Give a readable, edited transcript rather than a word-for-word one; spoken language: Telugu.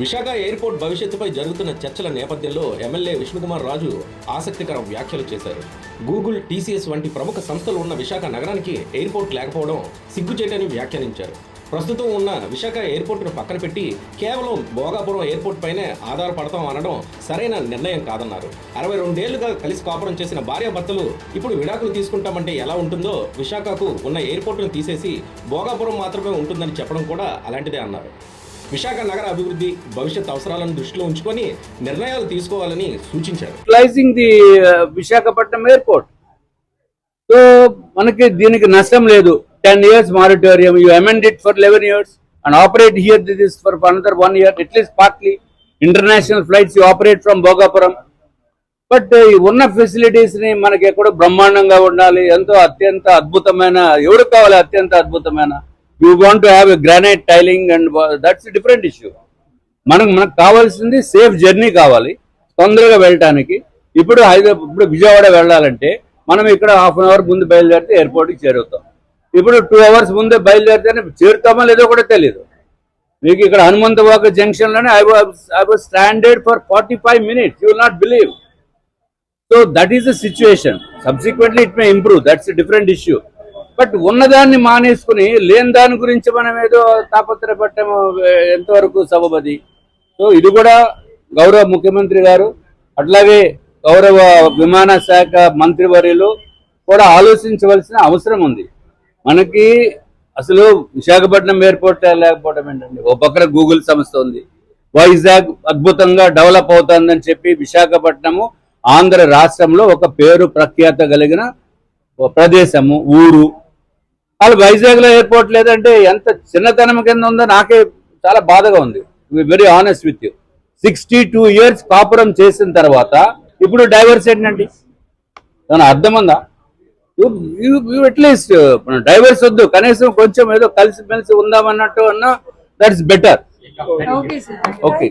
విశాఖ ఎయిర్పోర్ట్ భవిష్యత్తుపై జరుగుతున్న చర్చల నేపథ్యంలో ఎమ్మెల్యే విష్ణుకుమార్ రాజు ఆసక్తికర వ్యాఖ్యలు చేశారు. గూగుల్, టీసీఎస్ వంటి ప్రముఖ సంస్థలు ఉన్న విశాఖ నగరానికి ఎయిర్పోర్ట్ లేకపోవడం సిగ్గుచేటని వ్యాఖ్యానించారు. ప్రస్తుతం ఉన్న విశాఖ ఎయిర్పోర్టును పక్కన పెట్టి కేవలం భోగాపురం ఎయిర్పోర్ట్ పైనే ఆధారపడతాం అనడం సరైన నిర్ణయం కాదన్నారు. 62 ఏళ్లుగా కలిసి కాపురం చేసిన భార్యాభర్తలు ఇప్పుడు విడాకులు తీసుకుంటామంటే ఎలా ఉంటుందో విశాఖకు ఉన్న ఎయిర్పోర్టును తీసేసి భోగాపురం మాత్రమే ఉంటుందని చెప్పడం కూడా అలాంటిదే అన్నారు. విశాఖ నగర అభివృద్ధి, భవిష్యత్ అవసరాలను దృష్టిలో ఉంచుకొని నిర్ణయాలు తీసుకోవాలని సూచించారు. విశాఖపట్నం ఎయిర్పోర్ట్ సో మనకి దీనికి నష్టం లేదు. 10 years moratorium, you amend it for 11 years and operate here this for another 1 year, at least partly. International flights you operate from Bhogapuram. But ఉన్న ఫెసిలిటీస్ ని మనకి ఎక్కడో బ్రహ్మాండంగా ఉండాలి, ఎంతో అత్యంత అద్భుతమైన, ఎవరికి కావాలి అత్యంత అద్భుతమైన, you want to have a granite tiling and that's different issue. మనకు కావాల్సింది సేఫ్ జర్నీ కావాలి, తొందరగా వెళ్ళటానికి. ఇప్పుడు విజయవాడ వెళ్ళాలంటే మనం ఇక్కడ హాఫ్ అన్ అవర్ ముందు బయలుదేరితే ఎయిర్పోర్ట్కి చేరుతాం. ఇప్పుడు 2 hours ముందే బయలుదేరితేనే చేరుతామో లేదో కూడా తెలియదు. మీకు ఇక్కడ హనుమంతవాక జంక్షన్ లోనే I was standard for 45 minutes, you will not believe. So that is the situation. Subsequently it may improve, that's different issue. But ఉన్నదాన్ని మానేసుకుని లేని దాని గురించి మనం ఏదో తాపత్రపట్టం ఎంతవరకు సబబది. సో ఇది కూడా గౌరవ ముఖ్యమంత్రి గారు, అట్లాగే గౌరవ విమాన శాఖ మంత్రివర్యులు కూడా ఆలోచించవలసిన అవసరం ఉంది. మనకి అసలు విశాఖపట్నం ఎయిర్పోర్ట్ లేకపోవడం ఏంటండి. ఓ పక్కన గూగుల్ సంస్థ ఉంది, వైజాగ్ అద్భుతంగా డెవలప్ అవుతుందని చెప్పి విశాఖపట్నము ఆంధ్ర రాష్ట్రంలో ఒక పేరు ప్రఖ్యాత కలిగిన ప్రదేశము, ఊరు. వాళ్ళు వైజాగ్ లో ఎయిర్పోర్ట్ లేదంటే ఎంత చిన్నతనం కింద ఉందో నాకే చాలా బాధగా ఉంది. Very honest with you. 62 years కాపురం చేసిన తర్వాత ఇప్పుడు డైవర్స్ ఏంటండి, దాని అర్థం ఉందా? అట్లీస్ట్ డైవర్స్ వద్దు, కనీసం కొంచెం ఏదో కలిసిమెలిసి ఉందామన్నట్టు అన్నా దట్స్ బెటర్. ఓకే.